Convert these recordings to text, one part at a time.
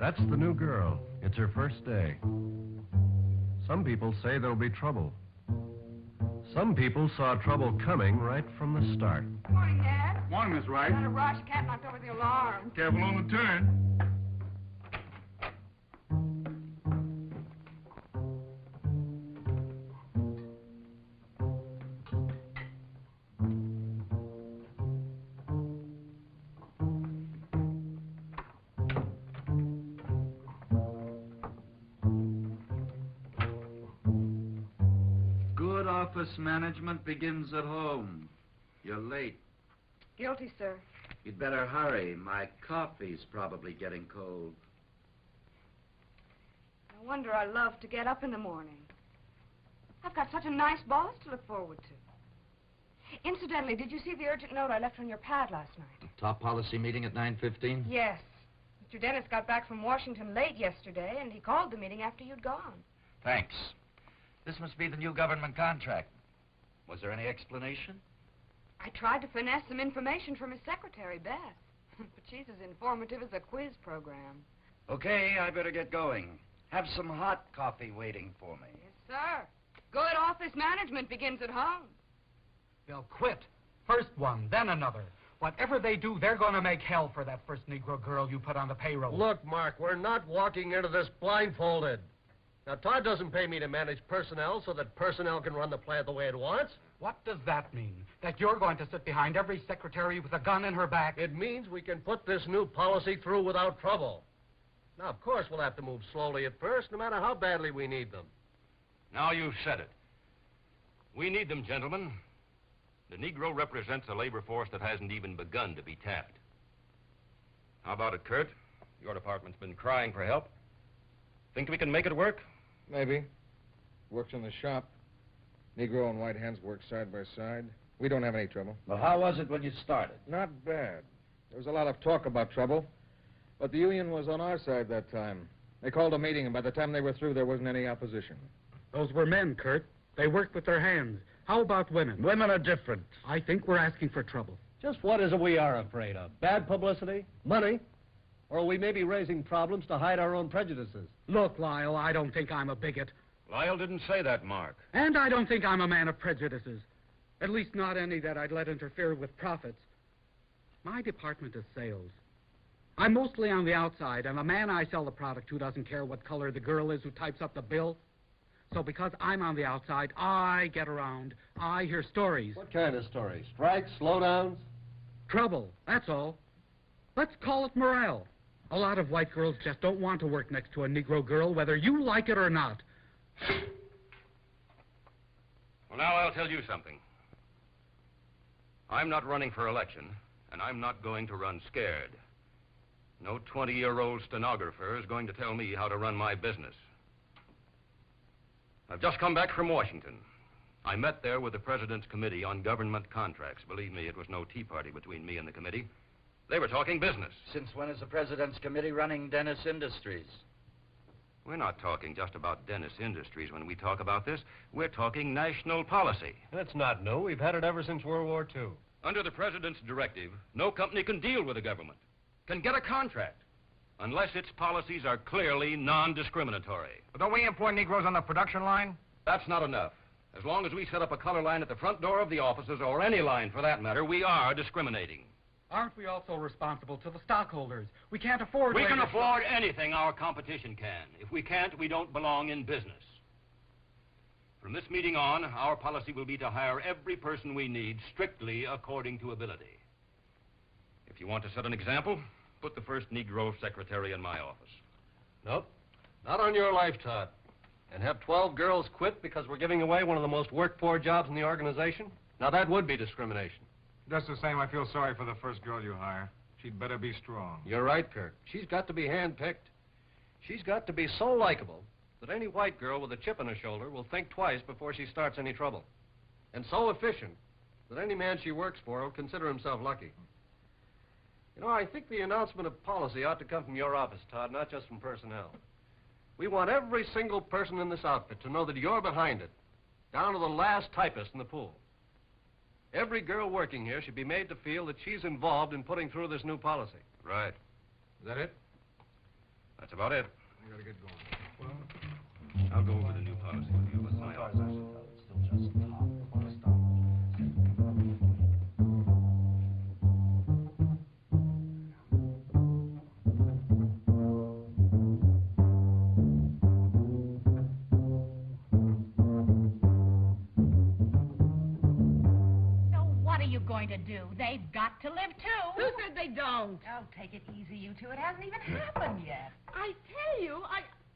That's the new girl. It's her first day. Some people say there'll be trouble. Some people saw trouble coming right from the start. Good morning, Dad. Morning, Miss Wright. Got a rush. Cat knocked over the alarm. Careful on the turn. Office management begins at home. You're late. Guilty, sir. You'd better hurry. My coffee's probably getting cold. No wonder I love to get up in the morning. I've got such a nice boss to look forward to. Incidentally, did you see the urgent note I left on your pad last night? Top policy meeting at 9:15? Yes. Mr. Dennis got back from Washington late yesterday, and he called the meeting after you'd gone. Thanks. This must be the new government contract. Was there any explanation? I tried to finesse some information from his secretary, Beth. But she's as informative as a quiz program. Okay, I better get going. Have some hot coffee waiting for me. Yes, sir. Good office management begins at home. They'll quit. First one, then another. Whatever they do, they're going to make hell for that first Negro girl you put on the payroll. Look, Mark, we're not walking into this blindfolded. Now, Todd doesn't pay me to manage personnel so that personnel can run the plant the way it wants. What does that mean? That you're going to sit behind every secretary with a gun in her back? It means we can put this new policy through without trouble. Now, of course, we'll have to move slowly at first, no matter how badly we need them. Now you've said it. We need them, gentlemen. The Negro represents a labor force that hasn't even begun to be tapped. How about it, Kurt? Your department's been crying for help. Think we can make it work? Maybe. Works in the shop. Negro and white hands work side by side. We don't have any trouble. Well, how was it when you started? Not bad. There was a lot of talk about trouble, but the union was on our side that time. They called a meeting, and by the time they were through, there wasn't any opposition. Those were men, Kurt. They worked with their hands. How about women? Women are different. I think we're asking for trouble. Just what is it we are afraid of? Bad publicity? Money? Or we may be raising problems to hide our own prejudices? Look, Lyle, I don't think I'm a bigot. Lyle didn't say that, Mark. And I don't think I'm a man of prejudices. At least not any that I'd let interfere with profits. My department is sales. I'm mostly on the outside, and the man I sell the product to doesn't care what color the girl is who types up the bill. So because I'm on the outside, I get around. I hear stories. What kind of stories? Strikes, slowdowns? Trouble, that's all. Let's call it morale. A lot of white girls just don't want to work next to a Negro girl, whether you like it or not. Well, now I'll tell you something. I'm not running for election, and I'm not going to run scared. No 20-year-old stenographer is going to tell me how to run my business. I've just come back from Washington. I met there with the President's Committee on Government Contracts. Believe me, it was no tea party between me and the committee. They were talking business. Since when is the President's Committee running Dennis Industries? We're not talking just about Dennis Industries when we talk about this. We're talking national policy. That's not new. We've had it ever since World War II. Under the President's directive, no company can deal with the government, can get a contract, unless its policies are clearly non-discriminatory. But don't we employ Negroes on the production line? That's not enough. As long as we set up a color line at the front door of the offices, or any line for that matter, we are discriminating. Aren't we also responsible to the stockholders? We can't afford... We can afford anything our competition can. If we can't, we don't belong in business. From this meeting on, our policy will be to hire every person we need strictly according to ability. If you want to set an example, put the first Negro secretary in my office. Nope. Not on your life, Todd. And have 12 girls quit because we're giving away one of the most worked-for jobs in the organization? Now, that would be discrimination. Just the same, I feel sorry for the first girl you hire. She'd better be strong. You're right, Kirk. She's got to be hand-picked. She's got to be so likable that any white girl with a chip on her shoulder will think twice before she starts any trouble. And so efficient that any man she works for will consider himself lucky. You know, I think the announcement of policy ought to come from your office, Todd, not just from personnel. We want every single person in this outfit to know that you're behind it, down to the last typist in the pool. Every girl working here should be made to feel that she's involved in putting through this new policy. Right. Is that it? That's about it. I gotta get going. I'll go over the new policy with you, but my office. Going to do? They've got to live too. Who said they don't? Oh, take it easy, you two. It hasn't even happened yet. I tell you,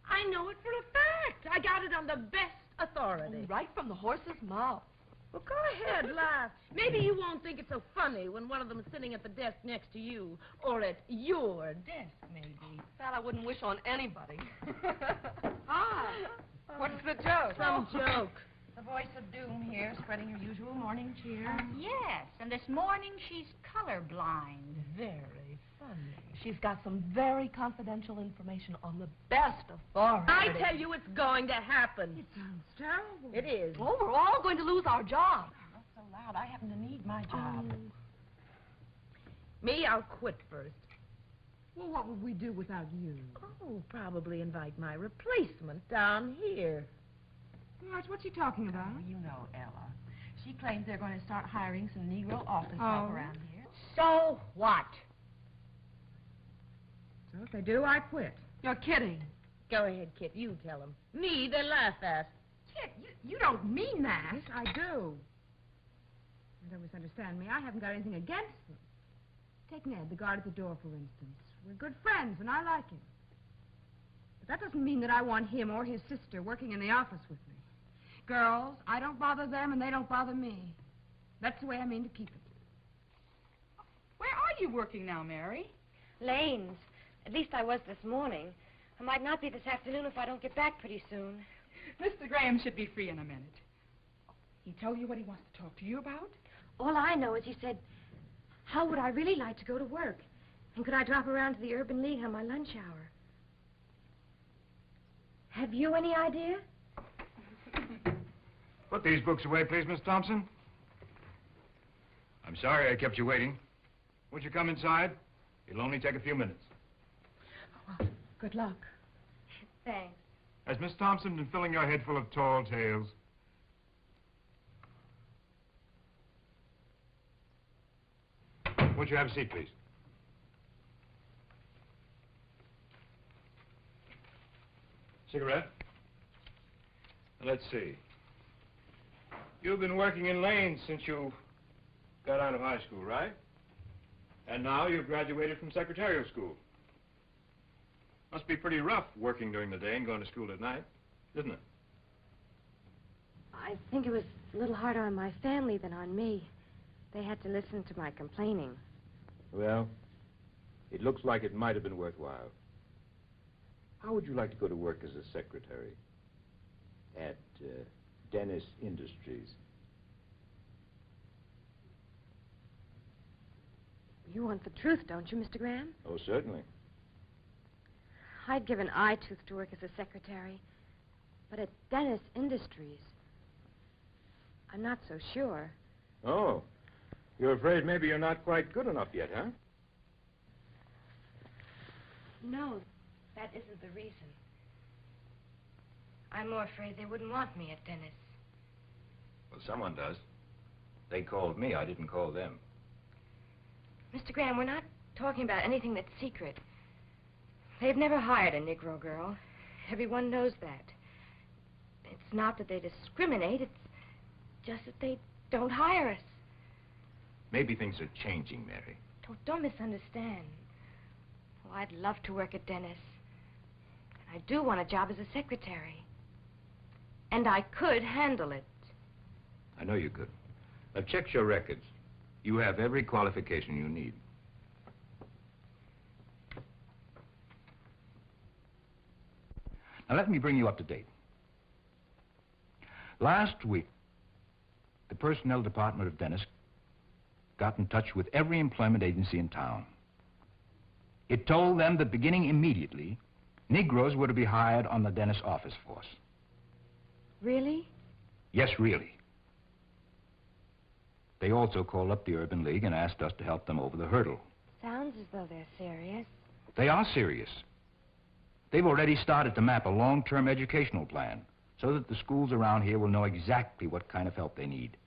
I know it for a fact. I got it on the best authority. Right from the horse's mouth. Well, go ahead, laugh. Maybe you won't think it's so funny when one of them is sitting at the desk next to you, or at your desk, maybe. That I wouldn't wish on anybody. What's the joke? Some joke. The voice of doom here, spreading her usual morning cheer. Yes, and this morning she's colorblind. Very funny. She's got some very confidential information on the best authority. I tell you, it's going to happen. It sounds terrible. It is. Oh, we're all going to lose our jobs. Not so loud. I happen to need my job. Me, I'll quit first. Well, what would we do without you? Oh, probably invite my replacement down here. Marge, what's he talking about? Oh, you know Ella. She claims they're going to start hiring some Negro office help around here. So what? So if they do, I quit. You're kidding. Go ahead, Kit. You tell them. Me, they laugh at. Kit, you don't mean that. Yes, I do. Don't misunderstand me. I haven't got anything against them. Take Ned, the guard at the door, for instance. We're good friends, and I like him. But that doesn't mean that I want him or his sister working in the office with me. Girls, I don't bother them, and they don't bother me. That's the way I mean to keep it. Where are you working now, Mary? Lane's. At least I was this morning. I might not be this afternoon if I don't get back pretty soon. Mr. Graham should be free in a minute. He told you what he wants to talk to you about? All I know is he said, how would I really like to go to work? And could I drop around to the Urban League on my lunch hour? Have you any idea? Put these books away, please, Miss Thompson. I'm sorry I kept you waiting. Won't you come inside? It'll only take a few minutes. Well, good luck. Thanks. Has Miss Thompson been filling your head full of tall tales? Won't you have a seat, please? Cigarette? Let's see. You've been working in Lane since you got out of high school, right? And now you've graduated from secretarial school. Must be pretty rough working during the day and going to school at night, isn't it? I think it was a little harder on my family than on me. They had to listen to my complaining. Well, it looks like it might have been worthwhile. How would you like to go to work as a secretary at Dennis Industries? You want the truth, don't you, Mr. Graham? Oh, certainly. I'd give an eye tooth to work as a secretary. But at Dennis Industries, I'm not so sure. Oh, you're afraid maybe you're not quite good enough yet, huh? No, that isn't the reason. I'm more afraid they wouldn't want me at Dennis. Well, someone does. They called me. I didn't call them. Mr. Graham, we're not talking about anything that's secret. They've never hired a Negro girl. Everyone knows that. It's not that they discriminate. It's just that they don't hire us. Maybe things are changing, Mary. Don't misunderstand. Oh, I'd love to work at Dennis. And I do want a job as a secretary. And I could handle it. I know you could. I've checked your records. You have every qualification you need. Now, let me bring you up to date. Last week, the personnel department of Dennis got in touch with every employment agency in town. It told them that beginning immediately, Negroes were to be hired on the Dennis office force. Really? Yes, really. They also called up the Urban League and asked us to help them over the hurdle. Sounds as though they're serious. They are serious. They've already started to map a long-term educational plan so that the schools around here will know exactly what kind of help they need.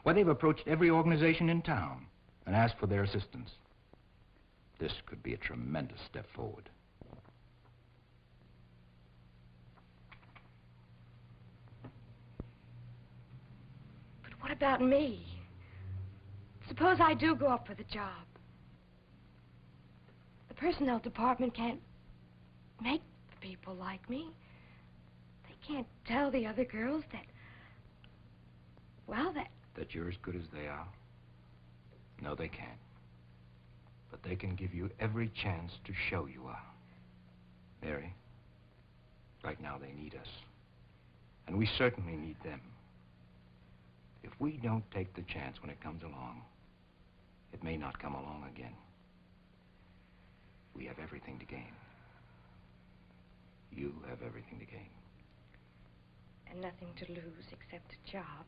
Well, they've approached every organization in town and asked for their assistance. This could be a tremendous step forward. But what about me? Suppose I do go up for the job. The personnel department can't make the people like me. They can't tell the other girls that, well, that you're as good as they are? No, they can't. But they can give you every chance to show you are. Mary, right now they need us. And we certainly need them. If we don't take the chance when it comes along, it may not come along again. We have everything to gain. You have everything to gain. and nothing to lose except a job.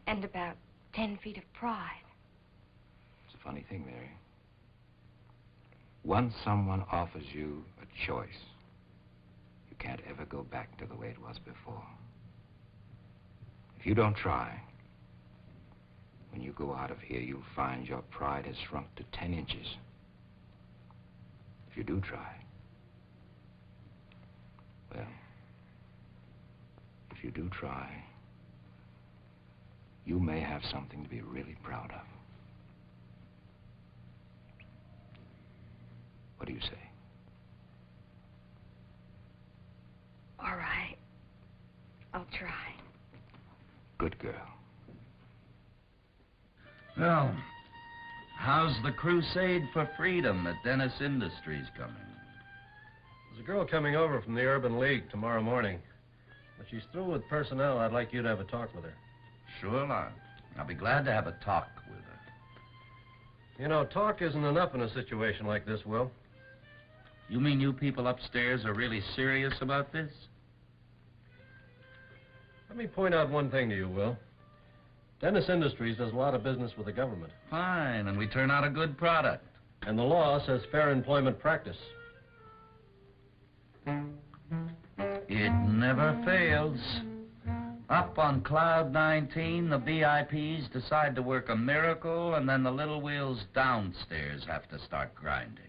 And about 10 feet of pride. It's a funny thing, Mary. Once someone offers you a choice, you can't ever go back to the way it was before. If you don't try, when you go out of here, you'll find your pride has shrunk to 10 inches. If you do try, well, if you do try, you may have something to be really proud of. What do you say? All right. I'll try. Good girl. Well, how's the crusade for freedom at Dennis Industries coming? There's a girl coming over from the Urban League tomorrow morning. When she's through with personnel, I'd like you to have a talk with her. Sure, I'll be glad to have a talk with her. You know, talk isn't enough in a situation like this, Will. You mean you people upstairs are really serious about this? Let me point out one thing to you, Will. Dennis Industries does a lot of business with the government. Fine, and we turn out a good product. And the law says fair employment practice. It never fails. Up on cloud 19, the VIPs decide to work a miracle, and then the little wheels downstairs have to start grinding.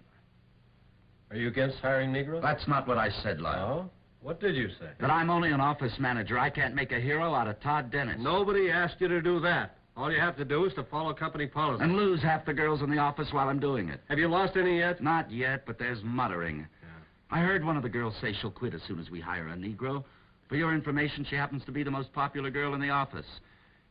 Are you against hiring Negroes? That's not what I said, Lyle. Oh? What did you say? That I'm only an office manager. I can't make a hero out of Todd Dennis. Nobody asked you to do that. All you have to do is to follow company policy. And lose half the girls in the office while I'm doing it. Have you lost any yet? Not yet, but there's muttering. Yeah. I heard one of the girls say she'll quit as soon as we hire a Negro. For your information, she happens to be the most popular girl in the office.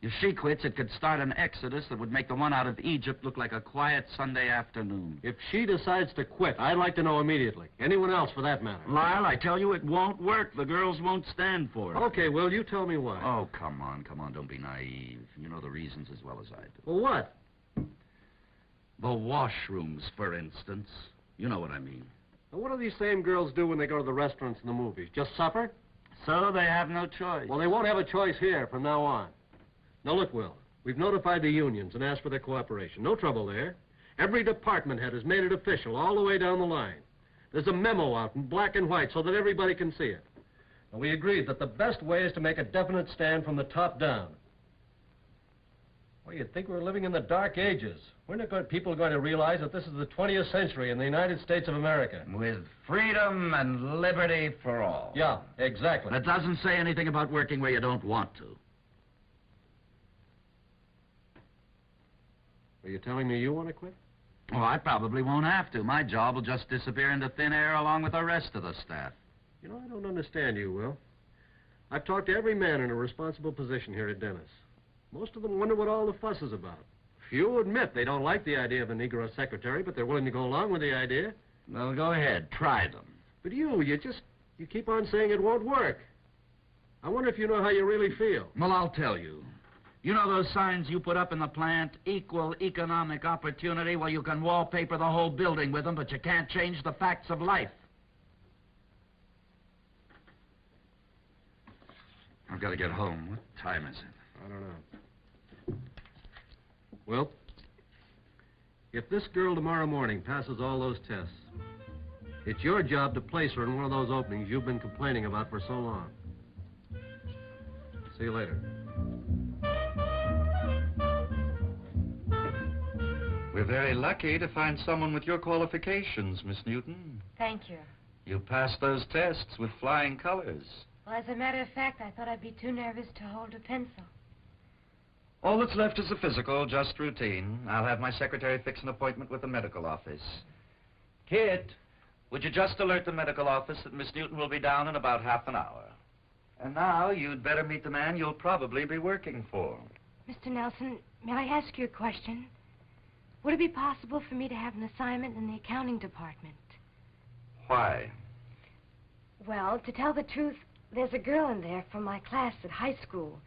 If she quits, it could start an exodus that would make the one out of Egypt look like a quiet Sunday afternoon. If she decides to quit, I'd like to know immediately. Anyone else, for that matter. Lyle, I tell you, it won't work. The girls won't stand for it. Okay, Will, you tell me why. Oh, come on, don't be naive. You know the reasons as well as I do. Well, what? The washrooms, for instance. You know what I mean. Now, what do these same girls do when they go to the restaurants and the movies? Just suffer? So they have no choice. Well, they won't have a choice here from now on. Now, look, Will, we've notified the unions and asked for their cooperation. No trouble there. Every department head has made it official all the way down the line. There's a memo out in black and white so that everybody can see it. And we agreed that the best way is to make a definite stand from the top down. Well, you'd think we were living in the dark ages. When are people going to realize that this is the 20th century in the United States of America? With freedom and liberty for all. Yeah, exactly. That doesn't say anything about working where you don't want to. Are you telling me you want to quit? Oh, I probably won't have to. My job will just disappear into thin air along with the rest of the staff. You know, I don't understand you, Will. I've talked to every man in a responsible position here at Dennis. Most of them wonder what all the fuss is about. Few admit they don't like the idea of a Negro secretary, but they're willing to go along with the idea. Well, go ahead. Try them. But you keep on saying it won't work. I wonder if you know how you really feel. Well, I'll tell you. You know those signs you put up in the plant? Equal economic opportunity? Well, you can wallpaper the whole building with them, but you can't change the facts of life. I've got to get home. What time is it? I don't know. Well, if this girl tomorrow morning passes all those tests, It's your job to place her in one of those openings you've been complaining about for so long. See you later. We're very lucky to find someone with your qualifications, Miss Newton. Thank you. You passed those tests with flying colors. Well, as a matter of fact, I thought I'd be too nervous to hold a pencil. All that's left is the physical, just routine. I'll have my secretary fix an appointment with the medical office. Kit, would you just alert the medical office that Miss Newton will be down in about half an hour? And now you'd better meet the man you'll probably be working for. Mr. Nelson, may I ask you a question? Would it be possible for me to have an assignment in the accounting department? Why? Well, to tell the truth, there's a girl in there from my class at high school.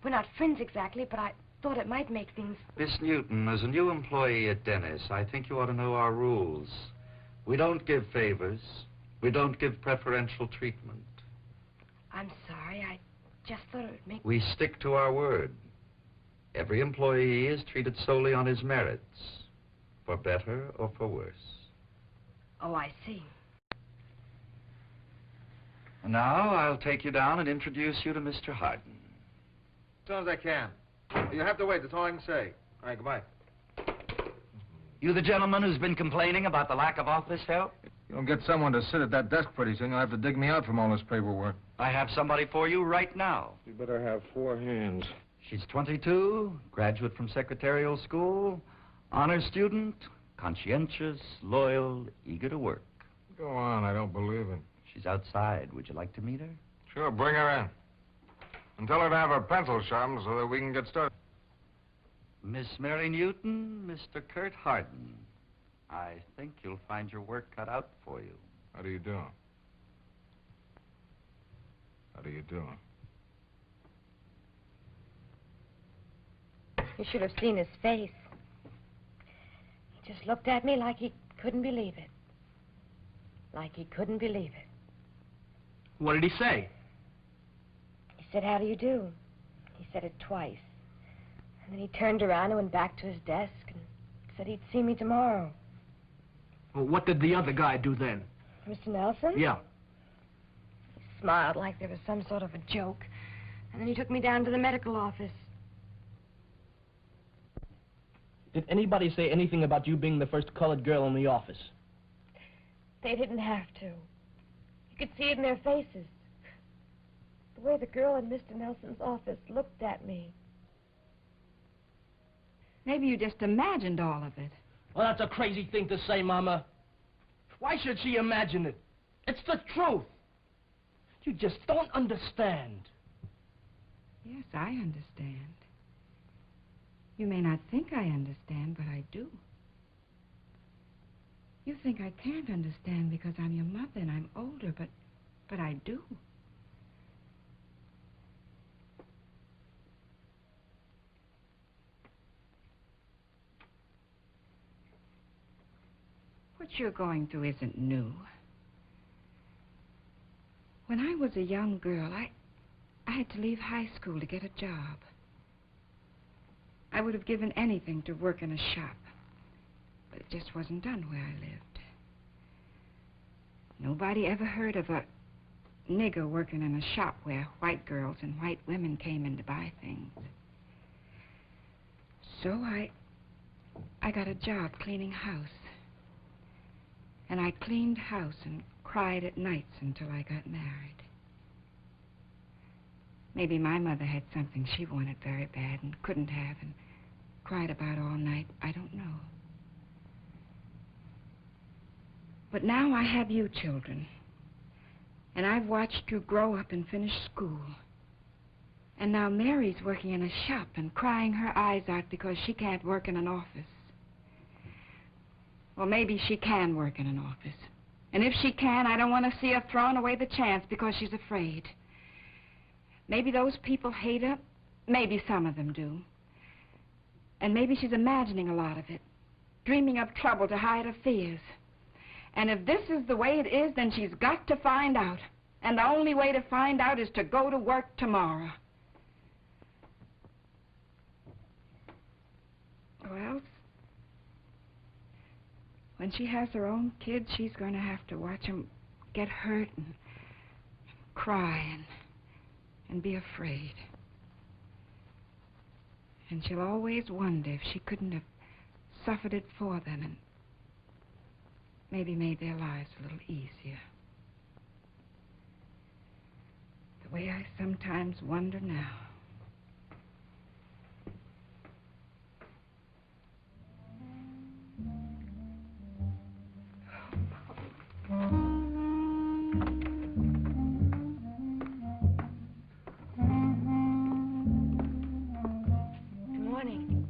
We're not friends exactly, but I thought it might make things... Miss Newton, as a new employee at Dennis, I think you ought to know our rules. We don't give favors. We don't give preferential treatment. I'm sorry, I just thought it would make... We stick to our word. Every employee is treated solely on his merits, for better or for worse. Oh, I see. And now I'll take you down and introduce you to Mr. Harden. As soon as I can. You have to wait. That's all I can say. All right, goodbye. You the gentleman who's been complaining about the lack of office help? You don't get someone to sit at that desk pretty soon, you'll have to dig me out from all this paperwork. I have somebody for you right now. You better have 4 hands. She's 22, graduate from secretarial school, honor student, conscientious, loyal, eager to work. Go on, I don't believe it. She's outside. Would you like to meet her? Sure, bring her in. And tell her to have her pencil sharpened so that we can get started. Miss Mary Newton, Mr. Kurt Harden. I think you'll find your work cut out for you. How do you do? How do you do? You should have seen his face. He just looked at me like he couldn't believe it. Like he couldn't believe it. What did he say? He said, "How do you do?" He said it twice. And then he turned around and went back to his desk and said he'd see me tomorrow. Well, what did the other guy do then? Mr. Nelson? Yeah. He smiled like there was some sort of a joke. And then he took me down to the medical office. Did anybody say anything about you being the first colored girl in the office? They didn't have to. You could see it in their faces. The way the girl in Mr. Nelson's office looked at me. Maybe you just imagined all of it. Well, that's a crazy thing to say, Mama. Why should she imagine it? It's the truth. You just don't understand. Yes, I understand. You may not think I understand, but I do. You think I can't understand because I'm your mother and I'm older, but I do. What you're going through isn't new. When I was a young girl, I had to leave high school to get a job. I would have given anything to work in a shop, but it just wasn't done where I lived. Nobody ever heard of a nigger working in a shop where white girls and white women came in to buy things. So I got a job cleaning house. And I cleaned house and cried at nights until I got married. Maybe my mother had something she wanted very bad and couldn't have and cried about all night. I don't know. But now I have you children. And I've watched you grow up and finish school. And now Mary's working in a shop and crying her eyes out because she can't work in an office. Well, maybe she can work in an office. And if she can, I don't want to see her throwing away the chance because she's afraid. Maybe those people hate her. Maybe some of them do. And maybe she's imagining a lot of it, dreaming up trouble to hide her fears. And if this is the way it is, then she's got to find out. And the only way to find out is to go to work tomorrow. Or else... When she has her own kids, she's going to have to watch them get hurt and cry and be afraid. And she'll always wonder if she couldn't have suffered it for them and maybe made their lives a little easier. The way I sometimes wonder now. Good morning.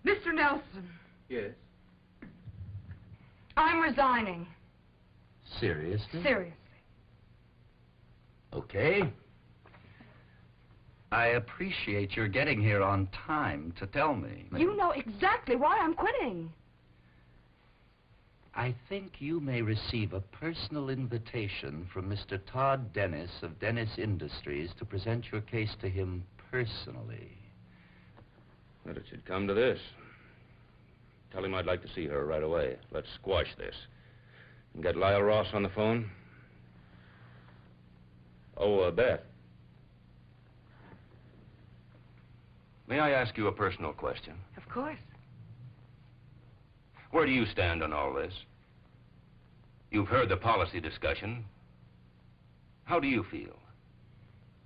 Mr. Nelson, Yes? I'm resigning. Seriously? Seriously. Okay. I appreciate your getting here on time to tell me. You know exactly why I'm quitting. I think you may receive a personal invitation from Mr. Todd Dennis of Dennis Industries to present your case to him personally. That it should come to this. Tell him I'd like to see her right away. Let's squash this. And get Lyle Ross on the phone. Oh, Beth. May I ask you a personal question? Of course. Where do you stand on all this? You've heard the policy discussion. How do you feel?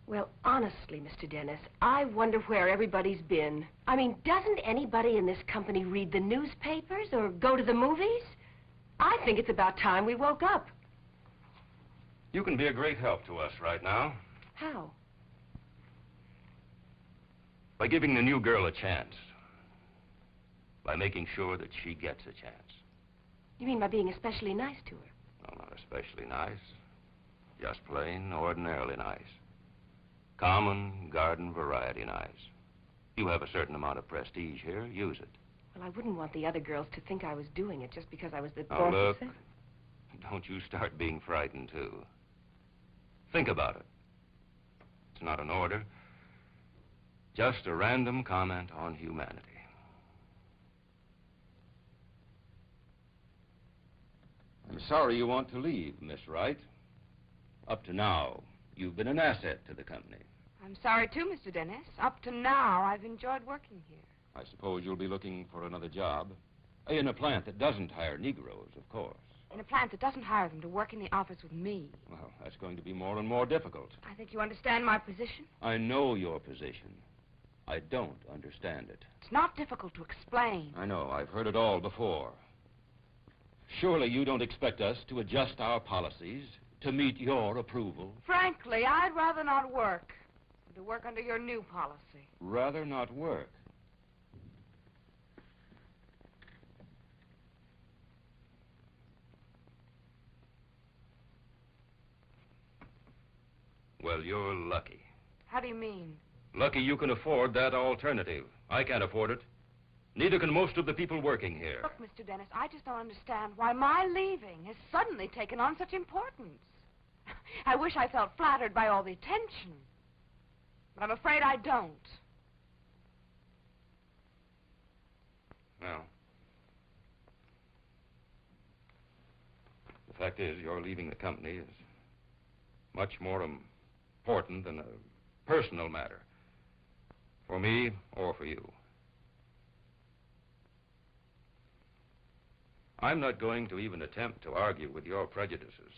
Well, honestly, Mr. Dennis, I wonder where everybody's been. I mean, doesn't anybody in this company read the newspapers or go to the movies? I think it's about time we woke up. You can be a great help to us right now How? by giving the new girl a chance. By making sure that she gets a chance. You mean by being especially nice to her? No, not especially nice. Just plain, ordinarily nice. Common, garden variety nice. You have a certain amount of prestige here. Use it. Well, I wouldn't want the other girls to think I was doing it just because I was the Now, boss. look, don't you start being frightened, too. Think about it. It's not an order. Just a random comment on humanity. I'm sorry you want to leave, Miss Wright. Up to now, you've been an asset to the company. I'm sorry, too, Mr. Dennis. Up to now, I've enjoyed working here. I suppose you'll be looking for another job. In a plant that doesn't hire Negroes, of course. In a plant that doesn't hire them to work in the office with me. Well, that's going to be more and more difficult. I think you understand my position. I know your position. I don't understand it. It's not difficult to explain. I know. I've heard it all before. Surely you don't expect us to adjust our policies to meet your approval? Frankly, I'd rather not work than to work under your new policy. Rather not work. Well, you're lucky. How do you mean? Lucky you can afford that alternative. I can't afford it. Neither can most of the people working here. Look, Mr. Dennis, I just don't understand why my leaving has suddenly taken on such importance. I wish I felt flattered by all the attention, but I'm afraid I don't. Well, the fact is, your leaving the company is much more important than a personal matter. For me or for you. I'm not going to even attempt to argue with your prejudices.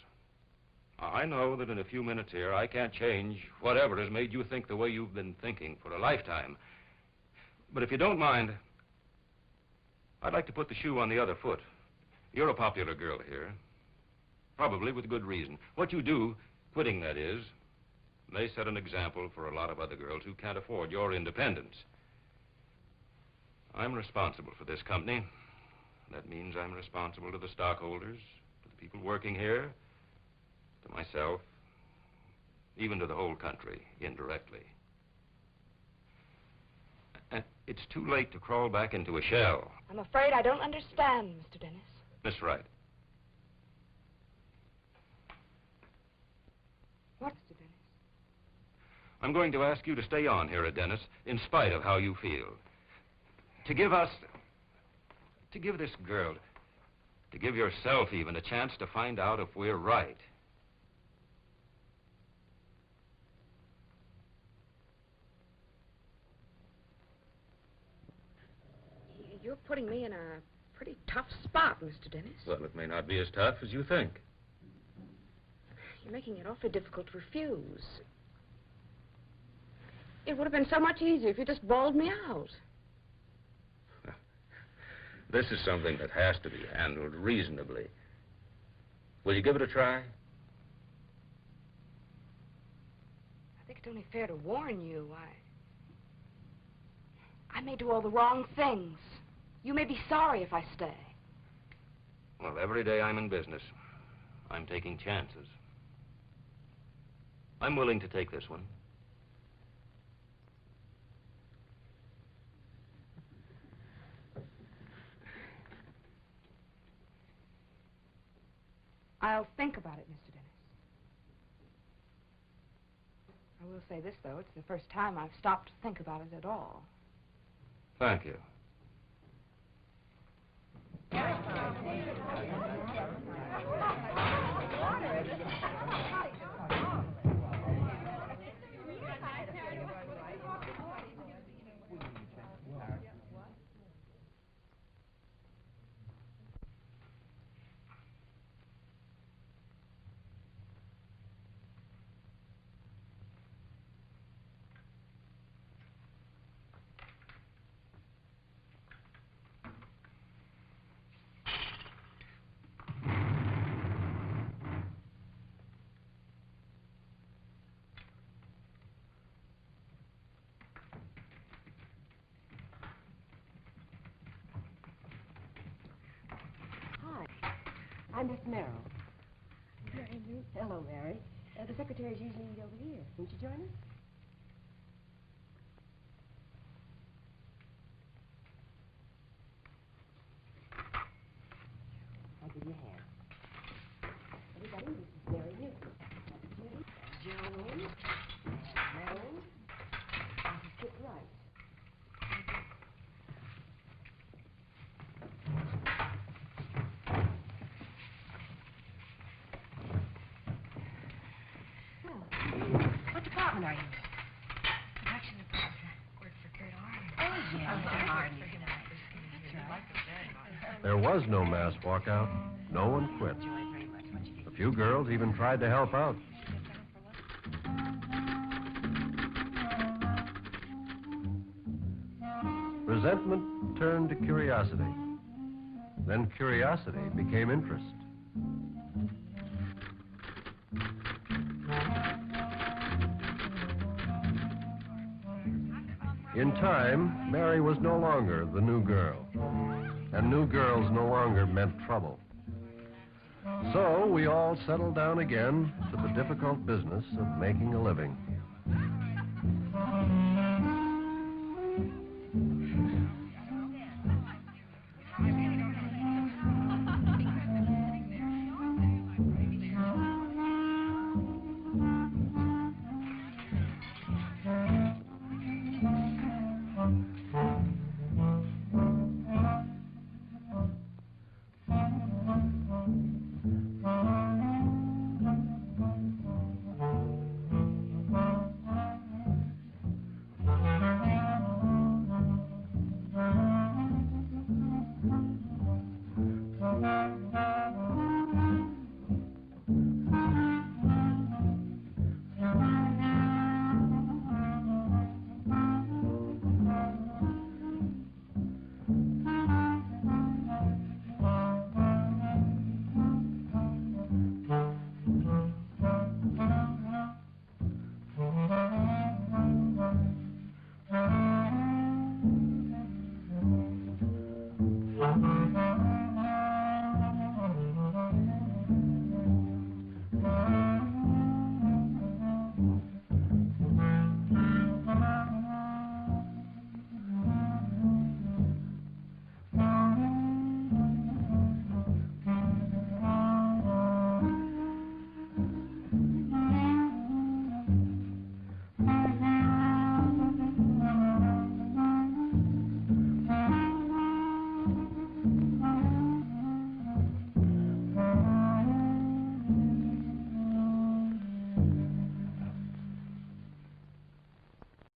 I know that in a few minutes here, I can't change whatever has made you think the way you've been thinking for a lifetime. But if you don't mind, I'd like to put the shoe on the other foot. You're a popular girl here, probably with good reason. What you do, quitting that is, may set an example for a lot of other girls who can't afford your independence. I'm responsible for this company. That means I'm responsible to the stockholders, to the people working here, to myself, even to the whole country, indirectly. And it's too late to crawl back into a shell. I'm afraid I don't understand, Mr. Dennis. Miss Wright. What, Mr. Dennis? I'm going to ask you to stay on here at Dennis, in spite of how you feel. To give this girl, to give yourself even a chance to find out if we're right. You're putting me in a pretty tough spot, Mr. Dennis. Well, it may not be as tough as you think. You're making it awfully difficult to refuse. It would have been so much easier if you just bawled me out. This is something that has to be handled reasonably. Will you give it a try? I think it's only fair to warn you. I may do all the wrong things. You may be sorry if I stay. Well, every day I'm in business, I'm taking chances. I'm willing to take this one. I'll think about it, Mr. Dennis. I will say this, though. It's the first time I've stopped to think about it at all. Thank you. I'm Miss Merrill. Hello, Mary. The secretary's usually over here. Won't you join us? I'll give you a hand. Everybody, this is Mary Newton. Joan. Marilyn. This is Kit Wright. Are you? Production department. Work for Kurt Arden. Oh, yeah. Kurt Arden. There was no mass walkout. No one quit. A few girls even tried to help out. Resentment turned to curiosity. Then curiosity became interest. In time, Mary was no longer the new girl, and new girls no longer meant trouble. So we all settled down again to the difficult business of making a living.